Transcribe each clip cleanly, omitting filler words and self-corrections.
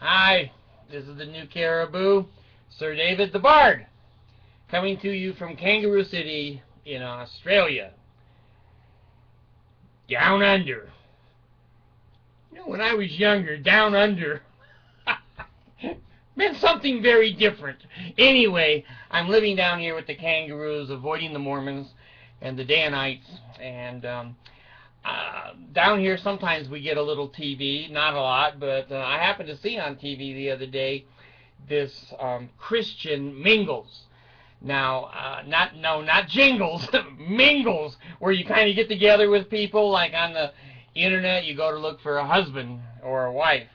Hi, this is the new Caribou, Sir David the Bard, coming to you from Kangaroo City in Australia. Down under. When I was younger, down under meant something very different. Anyway, I'm living down here with the kangaroos, avoiding the Mormons and the Danites, and down here sometimes we get a little TV, not a lot, but I happened to see on TV the other day this Christian mingles. Now, not jingles, mingles, where you kind of get together with people, like on the internet, you go to look for a husband or a wife.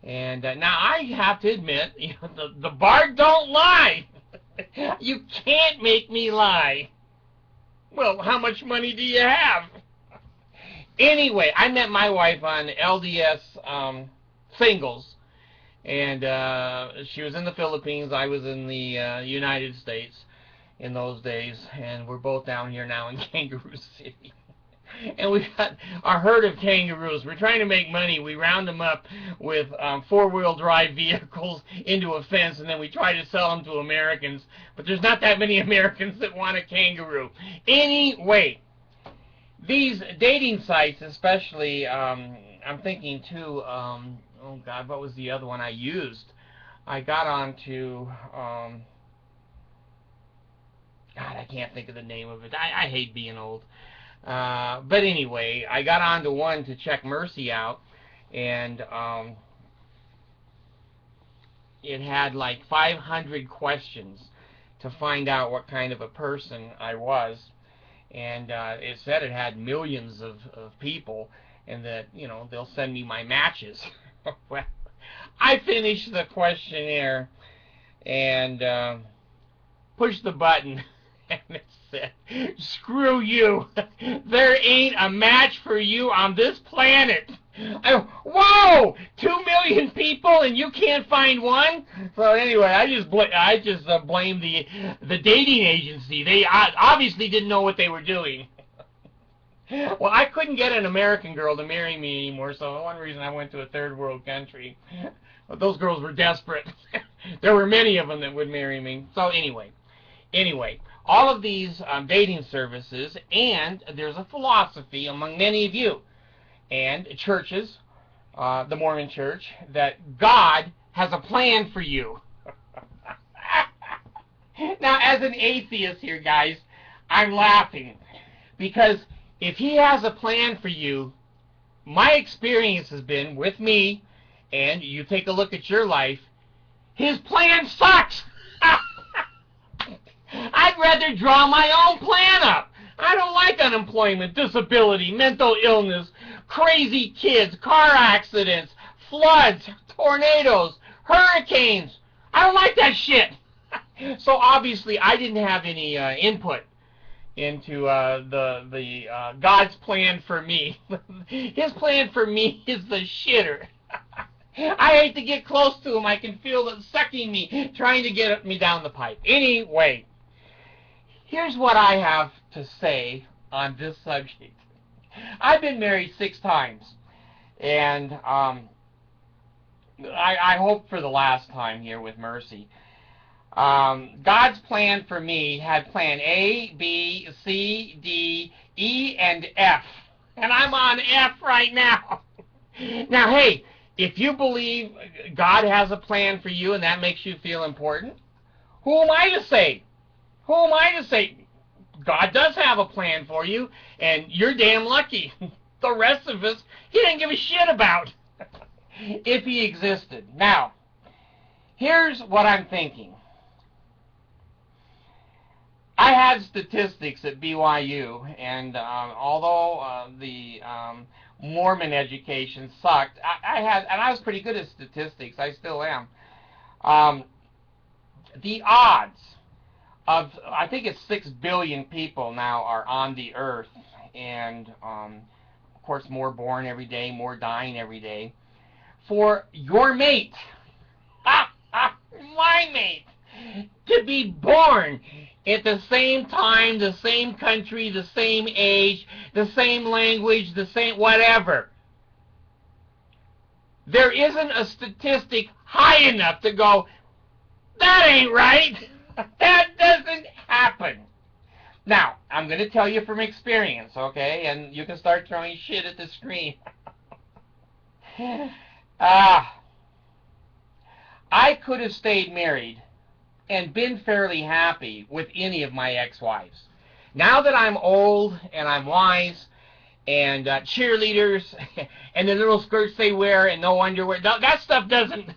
And now I have to admit, the Bard don't lie. You can't make me lie. Well, how much money do you have? Anyway, I met my wife on LDS singles, and she was in the Philippines. I was in the United States in those days, and we're both down here now in Kangaroo City. And we've got our herd of kangaroos. We're trying to make money. We round them up with four-wheel drive vehicles into a fence, and then we try to sell them to Americans. But there's not that many Americans that want a kangaroo. Anyway, these dating sites, especially, I'm thinking too, oh God, what was the other one I used? I got onto, God, I can't think of the name of it. I hate being old. But anyway, I got onto one to check Mercy out, and it had like 500 questions to find out what kind of a person I was, and it said it had millions of people, and that, they'll send me my matches. Well, I finished the questionnaire and pushed the button, and it said, "Screw you. There ain't a match for you on this planet." Whoa! 2 million people and you can't find one? So anyway, I just blame the dating agency. They obviously didn't know what they were doing. Well, I couldn't get an American girl to marry me anymore, so one reason I went to a third world country. But those girls were desperate. There were many of them that would marry me. So anyway, all of these dating services, and there's a philosophy among many of you and churches, the Mormon Church, that God has a plan for you. Now, as an atheist here, guys, I'm laughing, because if he has a plan for you, my experience has been with me, and you take a look at your life, his plan sucks. I'd rather draw my own plan up. I don't like unemployment, disability, mental illness, crazy kids, car accidents, floods, tornadoes, hurricanes. I don't like that shit. So obviously I didn't have any input into the God's plan for me. His plan for me is the shitter. I hate to get close to him. I can feel it sucking me, trying to get me down the pipe. Anyway, here's what I have to say on this subject. I've been married 6 times, and I hope for the last time here with Mercy. God's plan for me had plan A, B, C, D, E, and F. And I'm on F right now. Now, hey, if you believe God has a plan for you and that makes you feel important, who am I to say? Who am I to say? God does have a plan for you, and you're damn lucky. The rest of us, he didn't give a shit about if he existed. Now, here's what I'm thinking. I had statistics at BYU, and although the Mormon education sucked, I was pretty good at statistics. I still am. The odds of, I think it's 6 billion people now are on the earth, and of course more born every day, more dying every day, for your mate, my mate, to be born at the same time, the same country, the same age, the same language, the same whatever. There isn't a statistic high enough to go, that ain't right. That doesn't happen. Now, I'm going to tell you from experience, okay? And you can start throwing shit at the screen. I could have stayed married and been fairly happy with any of my ex-wives. Now that I'm old and I'm wise, and cheerleaders and the little skirts they wear and no underwear, that stuff doesn't,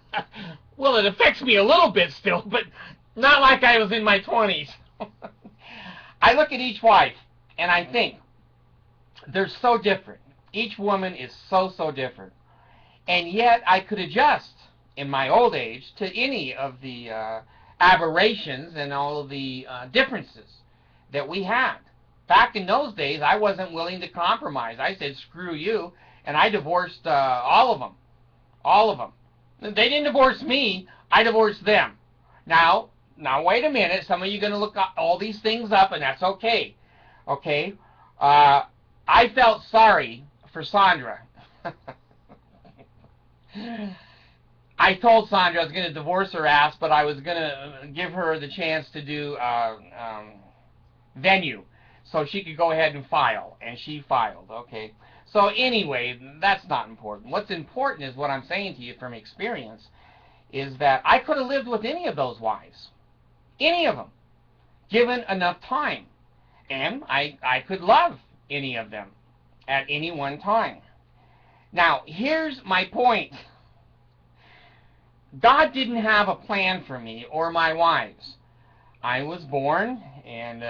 well, it affects me a little bit still, but not like I was in my 20s. I look at each wife and I think they're so different. Each woman is so different. And yet I could adjust in my old age to any of the aberrations and all of the differences that we had. Back in those days, I wasn't willing to compromise. I said, screw you, and I divorced all of them. All of them. They didn't divorce me, I divorced them. Now wait a minute. Some of you are going to look all these things up, and that's okay. Okay? I felt sorry for Sandra. I told Sandra I was going to divorce her ass, but I was going to give her the chance to do venue, so she could go ahead and file, and she filed, okay? So anyway, that's not important. What's important is what I'm saying to you from experience, is that I could have lived with any of those wives, any of them, given enough time, and I could love any of them at any one time. Now, here's my point. God didn't have a plan for me or my wives. I was born and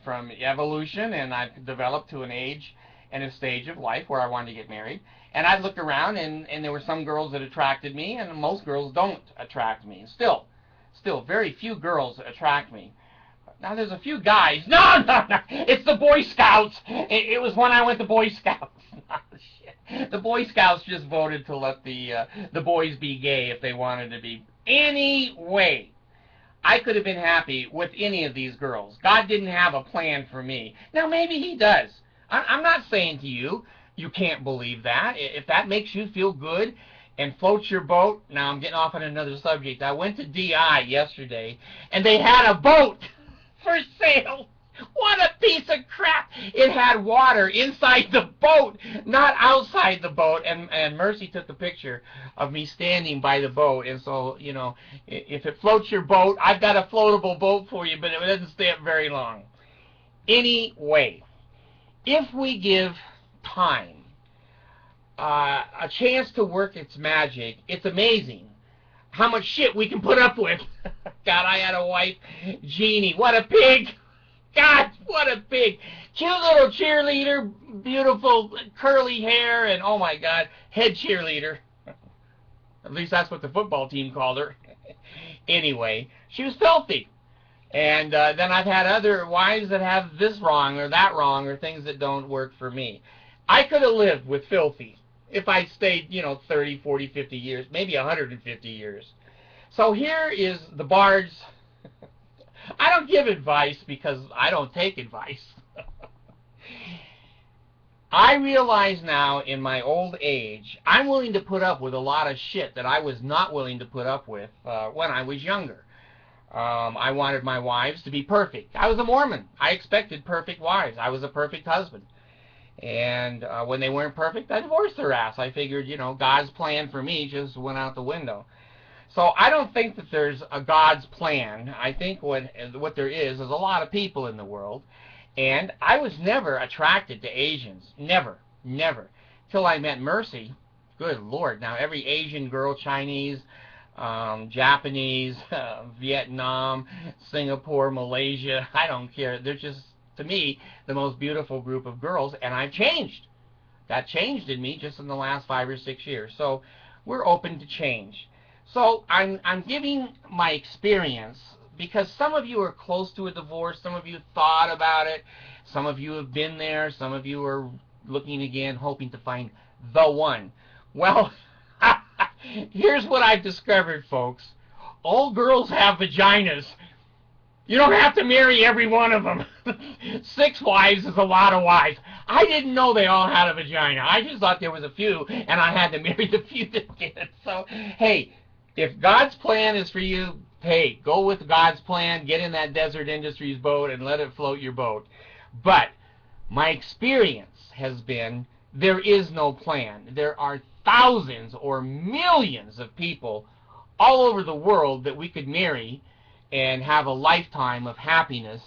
from evolution, and I've developed to an age and a stage of life where I wanted to get married. And I looked around, and there were some girls that attracted me, and most girls don't attract me. Still, very few girls attract me. Now, there's a few guys. No, it's the Boy Scouts. It was when I went to Boy Scouts. Shit. The Boy Scouts just voted to let the boys be gay if they wanted to be. Anyway, I could have been happy with any of these girls. God didn't have a plan for me. Now, maybe He does. I'm not saying to you, you can't believe that. If that makes you feel good and floats your boat. Now, I'm getting off on another subject. I went to DI yesterday, and they had a boat for sale. What a piece of crap. It had water inside the boat, not outside the boat. And Mercy took the picture of me standing by the boat. And so, you know, if it floats your boat, I've got a floatable boat for you, but it doesn't stay up very long. Anyway, if we give time a chance to work its magic, it's amazing how much shit we can put up with. God, I had a wife, Jeannie. What a pig. God, what a pig. Cute little cheerleader, beautiful curly hair, and oh my God, head cheerleader. At least that's what the football team called her. Anyway, she was filthy. And then I've had other wives that have this wrong or that wrong or things that don't work for me. I could have lived with filthy if I stayed, you know, 30, 40, 50 years, maybe 150 years. So here is the Bard's. I don't give advice because I don't take advice. I realize now in my old age, I'm willing to put up with a lot of shit that I was not willing to put up with when I was younger. I wanted my wives to be perfect. I was a Mormon. I expected perfect wives. I was a perfect husband. And when they weren't perfect, I divorced their ass. I figured, you know, God's plan for me just went out the window. So I don't think that there's a God's plan. I think what there is a lot of people in the world. And I was never attracted to Asians. Never. Till I met Mercy. Good Lord. Now every Asian girl, Chinese, Japanese, Vietnam, Singapore, Malaysia, I don't care. They're just, to me, the most beautiful group of girls. And I've changed. That changed in me just in the last 5 or 6 years. So we're open to change. So I'm giving my experience because some of you are close to a divorce, some of you thought about it, some of you have been there, some of you are looking again, hoping to find the one. Well, here's what I've discovered, folks. All girls have vaginas. You don't have to marry every one of them. 6 wives is a lot of wives. I didn't know they all had a vagina. I just thought there was a few, and I had to marry the few that did. So, hey, if God's plan is for you, hey, go with God's plan. Get in that Desert Industries boat and let it float your boat. But my experience has been there is no plan. There are thousands or millions of people all over the world that we could marry and have a lifetime of happiness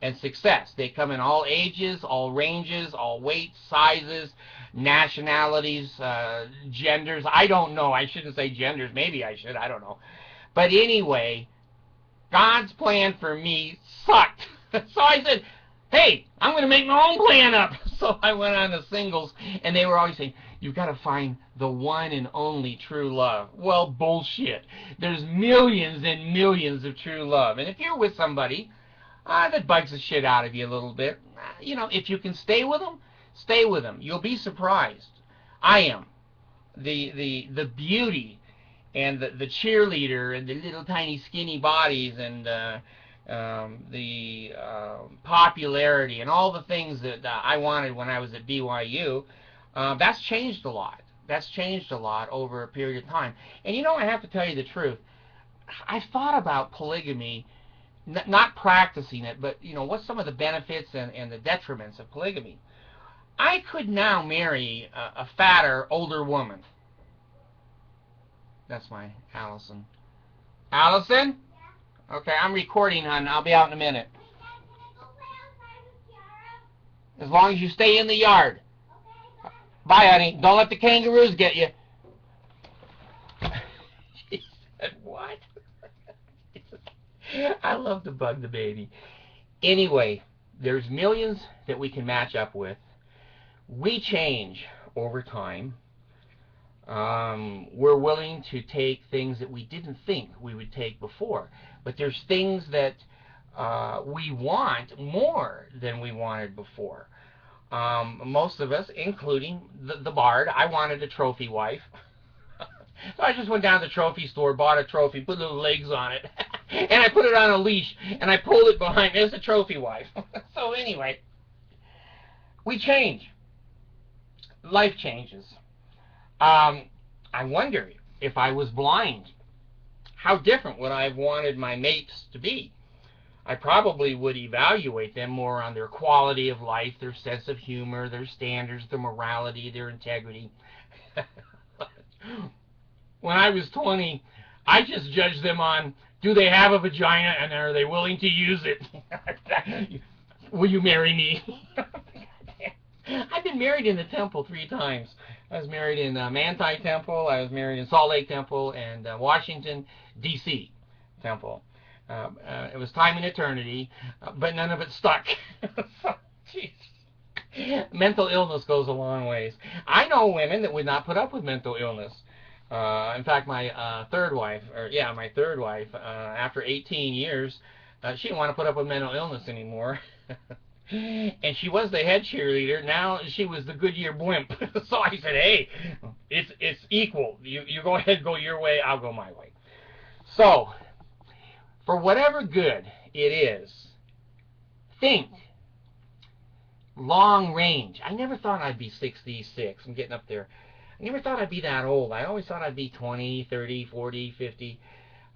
and success. They come in all ages, all ranges, all weights, sizes, nationalities, genders. I don't know. I shouldn't say genders. Maybe I should. I don't know. But anyway, God's plan for me sucked. So I said, hey, I'm going to make my own plan up. So I went on to singles, and they were always saying, you've got to find the one and only true love. Well, bullshit. There's millions and millions of true love. And if you're with somebody that bugs the shit out of you a little bit, you know, if you can stay with them, stay with them. You'll be surprised. I am. The beauty and the cheerleader and the little tiny skinny bodies and the popularity and all the things that I wanted when I was at BYU, that's changed a lot. That's changed a lot over a period of time. And you know, I have to tell you the truth. I've thought about polygamy, not practicing it, but you know, what's some of the benefits and the detriments of polygamy? I could now marry a fatter, older woman. That's my Allison. Allison? Yeah. Okay, I'm recording, hon. I'll be out in a minute. As long as you stay in the yard. Okay. Bye, honey. Don't let the kangaroos get you. She said, what? I love to bug the baby. Anyway, there's millions that we can match up with. We change over time. We're willing to take things that we didn't think we would take before. But there's things that we want more than we wanted before. Most of us, including the Bard, I wanted a trophy wife. So I just went down to the trophy store, bought a trophy, put little legs on it, and I put it on a leash, and I pulled it behind. There's a trophy wife. So anyway, we change. Life changes. I wonder if I was blind, how different would I have wanted my mates to be? I probably would evaluate them more on their quality of life, their sense of humor, their standards, their morality, their integrity. When I was 20, I just judged them on, do they have a vagina and are they willing to use it? Will you marry me? I've been married in the temple 3 times. I was married in Manti Temple, I was married in Salt Lake Temple, and Washington, D.C. Temple. It was time and eternity, but none of it stuck. Jeez. Mental illness goes a long ways. I know women that would not put up with mental illness. In fact, my third wife, after 18 years, she didn't want to put up with mental illness anymore. And she was the head cheerleader. Now she was the Goodyear blimp. So I said, hey, it's equal. You go ahead, go your way, I'll go my way. So, for whatever good it is, think long range. I never thought I'd be 66. I'm getting up there. I never thought I'd be that old. I always thought I'd be 20, 30, 40, 50.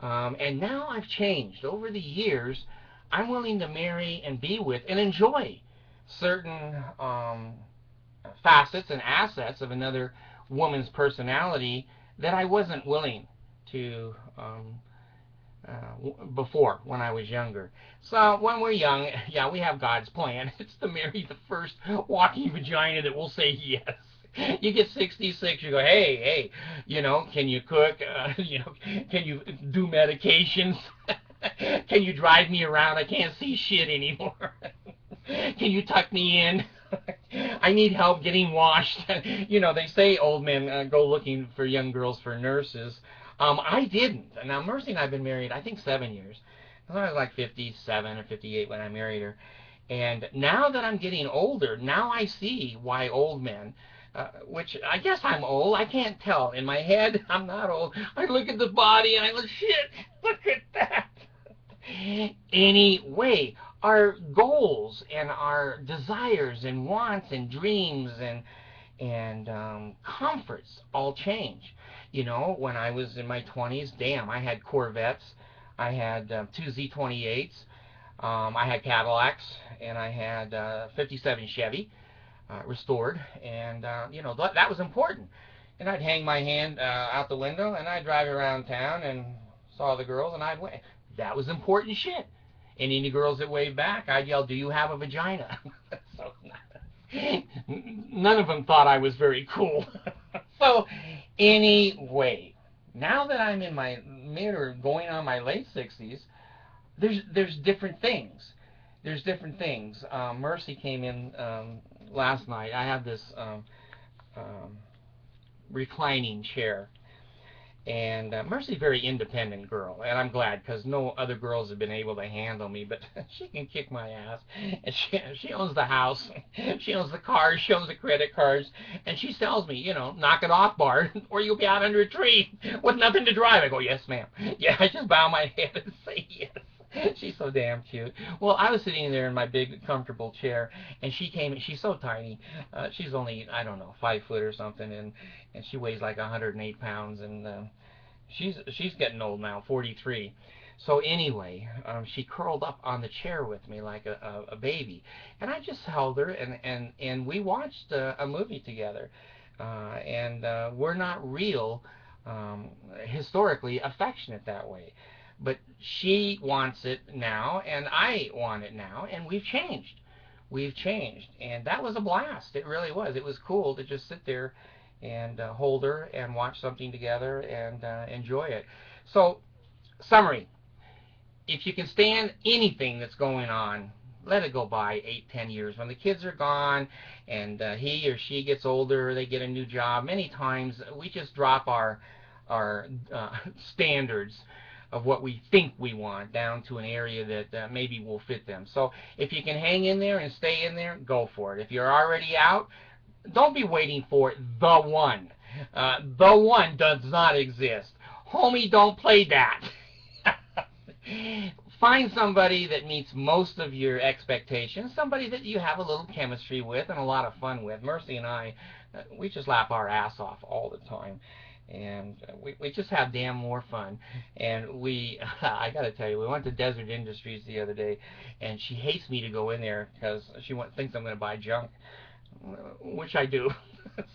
And now I've changed. Over the years, I'm willing to marry and be with and enjoy certain facets and assets of another woman's personality that I wasn't willing to before when I was younger. So when we're young, yeah, we have God's plan. It's to marry the first walking vagina that will say yes. You get 66, you go, hey, you know, can you cook? You know, can you do medications? Can you drive me around? I can't see shit anymore. Can you tuck me in? I need help getting washed. You know, they say old men go looking for young girls for nurses. I didn't. Now, Mercy and I have been married, I think, 7 years. I was like 57 or 58 when I married her. And now that I'm getting older, now I see why old men, which I guess I'm old. I can't tell. In my head, I'm not old. I look at the body and I go, shit, look at that. Anyway, our goals and our desires and wants and dreams and comforts all change. You know, when I was in my 20s, damn, I had Corvettes, I had two Z28s, I had Cadillacs, and I had 57 Chevy restored, and you know, that was important. And I'd hang my hand out the window, and I'd drive around town and saw the girls, and I'd wave. That was important shit. And any girls that waved back, I'd yell, "Do you have a vagina?" So none of them thought I was very cool. So anyway, now that I'm in my mid or going on my late 60s, there's different things. There's different things. Mercy came in last night. I have this reclining chair. And Mercy's a very independent girl, and I'm glad, because no other girls have been able to handle me, but she can kick my ass. And she owns the house, she owns the cars, she owns the credit cards, and she tells me, you know, knock it off, Bart, or you'll be out under a tree with nothing to drive. I go, yes, ma'am. Yeah, I just bow my head and say yes. She's so damn cute. Well, I was sitting there in my big, comfortable chair, and she came. She's so tiny. She's only, I don't know, 5 foot or something, and she weighs like 108 pounds, and she's getting old now, 43. So anyway, she curled up on the chair with me like a baby, and I just held her, and we watched a movie together, and we're not real historically affectionate that way. But she wants it now, and I want it now, and we've changed. We've changed, and that was a blast. It really was. It was cool to just sit there and hold her and watch something together and enjoy it. So, summary. If you can stand anything that's going on, let it go by 8, 10 years. When the kids are gone and he or she gets older, they get a new job, many times we just drop our standards of what we think we want down to an area that maybe will fit them. So if you can hang in there and stay in there, go for it. If you're already out, don't be waiting for the one. The one does not exist. Homie, don't play that. Find somebody that meets most of your expectations, somebody that you have a little chemistry with and a lot of fun with. Mercy and I, we just laugh our ass off all the time. And we just have damn more fun. And I got to tell you, we went to Desert Industries the other day, and she hates me to go in there because she thinks I'm going to buy junk, which I do.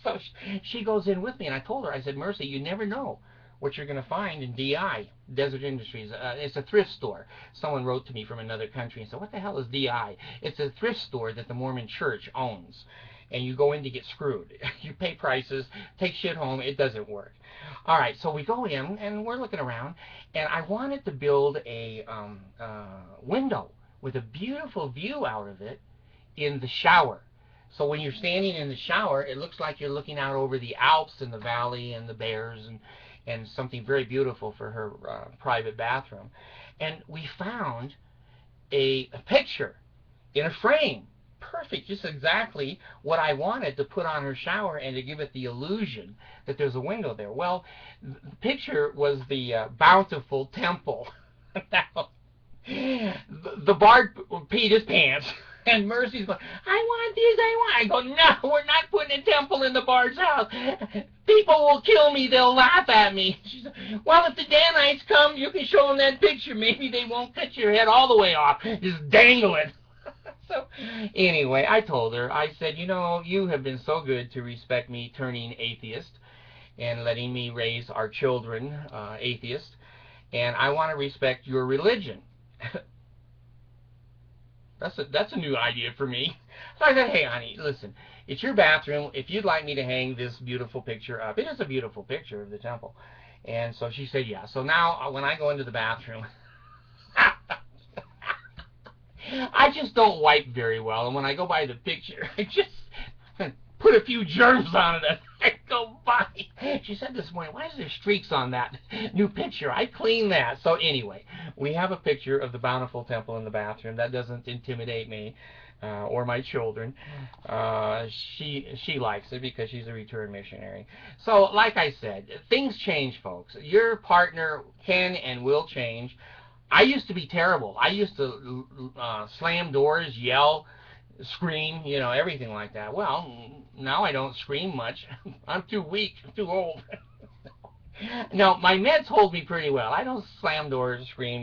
So she goes in with me, and I told her, I said, Mercy, you never know what you're going to find in DI, Desert Industries. It's a thrift store. Someone wrote to me from another country and said, what the hell is DI? It's a thrift store that the Mormon Church owns. And you go in to get screwed. You pay prices, take shit home, it doesn't work. All right, so we go in, and we're looking around, and I wanted to build a window with a beautiful view out of it in the shower. So when you're standing in the shower, it looks like you're looking out over the Alps and the valley and the bears and something very beautiful for her private bathroom. And we found a picture in a frame. Perfect, just exactly what I wanted to put on her shower and to give it the illusion that there's a window there. Well, the picture was the Bountiful Temple. Now, the Bart peed his pants, and Mercy's going, I want this, I go, no, we're not putting a temple in the Bart's house. People will kill me, they'll laugh at me. She said, well, if the Danites come, you can show them that picture. Maybe they won't cut your head all the way off, just dangle it. So anyway, I told her, I said, you know, you have been so good to respect me turning atheist and letting me raise our children atheist, and I want to respect your religion. That's a new idea for me. So I said, hey, honey, listen, it's your bathroom. If you'd like me to hang this beautiful picture up, it is a beautiful picture of the temple. And so she said, yeah. So now when I go into the bathroom, I just don't wipe very well, and when I go by the picture, I just put a few germs on it as I go by. She said this morning, why is there streaks on that new picture? I cleaned that. So anyway, we have a picture of the Bountiful Temple in the bathroom. That doesn't intimidate me or my children. She likes it because she's a returned missionary. So like I said, things change, folks. Your partner can and will change. I used to be terrible. I used to slam doors, yell, scream, everything like that. Well, now I don't scream much. I'm too weak, too old. No, my meds hold me pretty well. I don't slam doors, scream,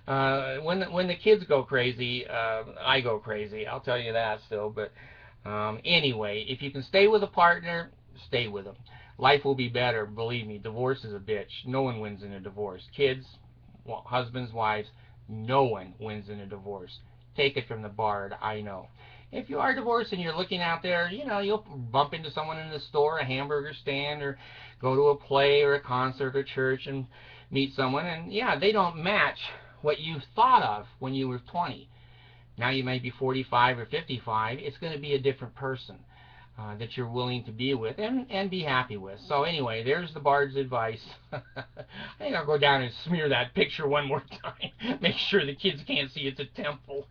when the kids go crazy, I go crazy. I'll tell you that still. But anyway, if you can stay with a partner, stay with them. Life will be better. Believe me, divorce is a bitch. No one wins in a divorce. Kids, well, husbands, wives, no one wins in a divorce. Take it from the Bard, I know. If you are divorced and you're looking out there, you'll bump into someone in the store, a hamburger stand, or go to a play or a concert or church and meet someone, and yeah, they don't match what you thought of when you were 20. Now you may be 45 or 55. It's going to be a different person that you're willing to be with and be happy with. So anyway, there's the Bard's advice. I think I'll go down and smear that picture one more time. Make sure the kids can't see it's a temple.